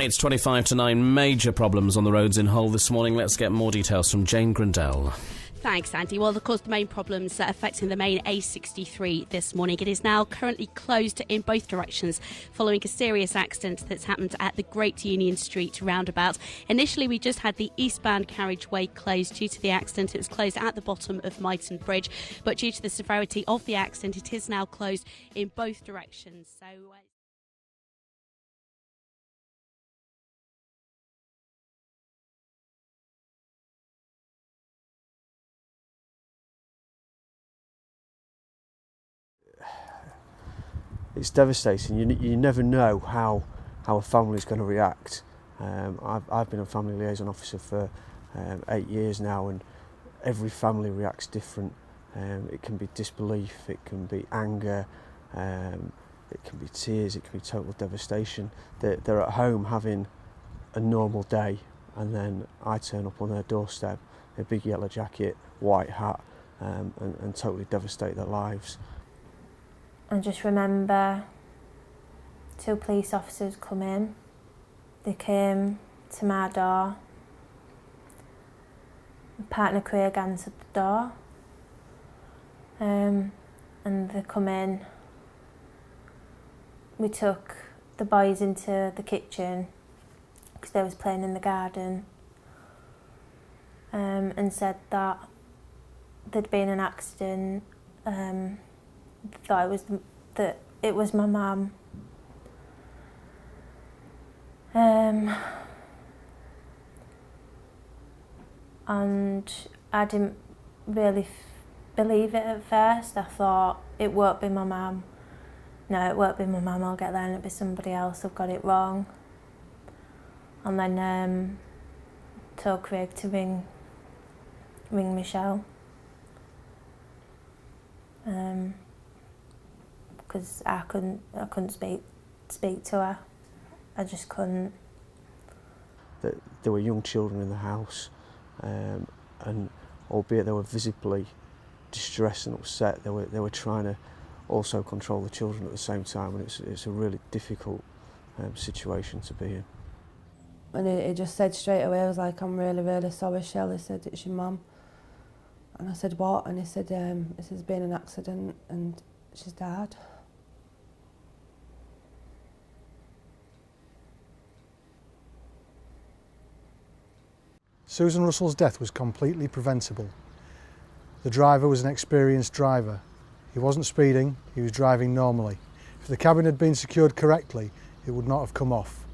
It's 25 to 9, major problems on the roads in Hull this morning. Let's get more details from Jane Grindell. Thanks, Andy. Well, of course, the main problems affecting the main A63 this morning. It is now currently closed in both directions following a serious accident that's happened at the Great Union Street roundabout. Initially, we just had the eastbound carriageway closed due to the accident. It was closed at the bottom of Myton Bridge, but due to the severity of the accident, it is now closed in both directions. So it's devastating. You never know how a family is going to react. I've been a family liaison officer for 8 years now, and every family reacts different. It can be disbelief, it can be anger, it can be tears, it can be total devastation. They're at home having a normal day, and then I turn up on their doorstep, a big yellow jacket, white hat, and totally devastate their lives. I just remember 2 police officers come in. They came to my door. My partner Craig answered the door. And they come in. We took the boys into the kitchen because they was playing in the garden, and said that there'd been an accident. Thought it was my mum. And I didn't really believe it at first. I thought it won't be my mum. No, it won't be my mum. I'll get there and it'll be somebody else. I've got it wrong. And then told Craig to ring Michelle. Because I couldn't speak to her. I just couldn't. There were young children in the house, and albeit they were visibly distressed and upset, they were trying to also control the children at the same time, and it's a really difficult situation to be in. And he just said straight away, I was like, I'm really, really sorry, Shell. He said, it's your mum. And I said, what? And he said, there's been an accident and she's died. Susan Russell's death was completely preventable. The driver was an experienced driver. He wasn't speeding, he was driving normally. If the cabin had been secured correctly, it would not have come off.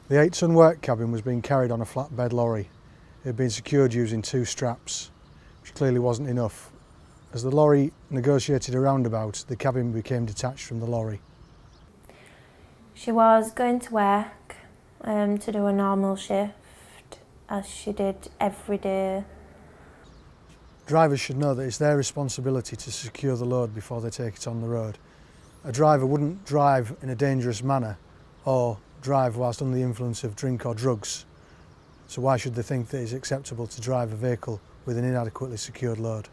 The 8-ton work cabin was being carried on a flatbed lorry. It had been secured using 2 straps, which clearly wasn't enough. As the lorry negotiated a roundabout, the cabin became detached from the lorry. She was going to work to do a normal shift, as she did every day. Drivers should know that it's their responsibility to secure the load before they take it on the road. A driver wouldn't drive in a dangerous manner or drive whilst under the influence of drink or drugs. So why should they think that it's acceptable to drive a vehicle with an inadequately secured load?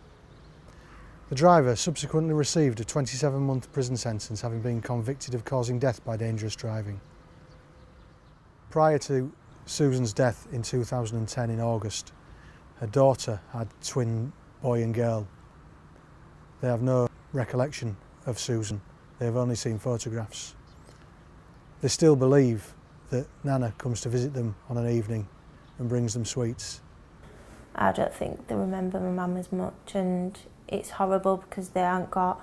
The driver subsequently received a 27-month prison sentence, having been convicted of causing death by dangerous driving. Prior to Susan's death in 2010 in August, her daughter had twin boy and girl. They have no recollection of Susan, they have only seen photographs. They still believe that Nana comes to visit them on an evening and brings them sweets. I don't think they remember my mum as much, and it's horrible because they haven't got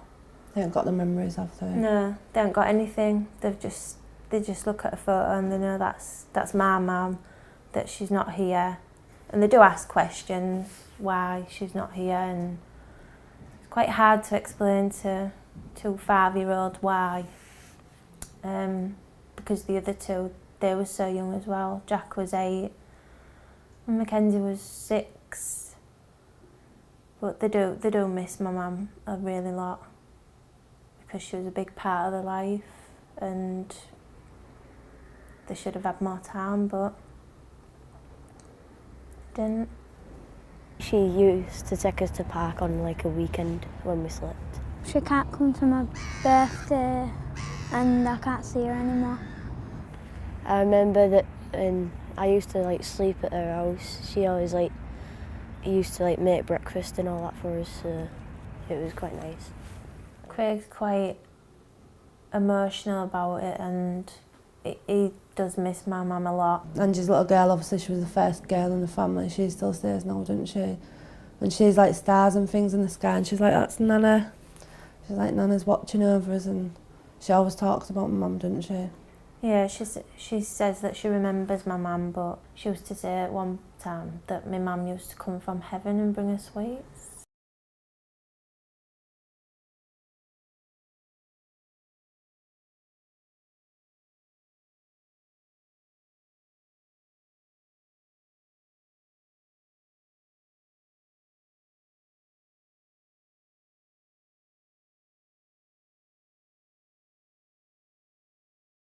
the memories of them. No, they haven't got anything. They just look at a photo and they know that's my mum, that she's not here. And they do ask questions why she's not here, and it's quite hard to explain to 5-year-olds why. Because the other 2, they were so young as well. Jack was 8 and Mackenzie was 6. But they do miss my mum a really lot, because she was a big part of their life, and they should have had more time, but didn't. She used to take us to park on like a weekend when we slept. She can't come to my birthday and I can't see her anymore. I remember that and I used to like sleep at her house. She always like used to like make breakfast and all that for us, so it was quite nice. Craig's quite emotional about it, and he does miss my mum a lot. Angie's little girl, obviously she was the first girl in the family. She still stays now, doesn't she? And she's like stars and things in the sky, and she's like, that's Nana. She's like, Nana's watching over us, and she always talks about my mum, doesn't she? Yeah, she says that she remembers my mum, but she used to say at one time that my mum used to come from heaven and bring her sweets.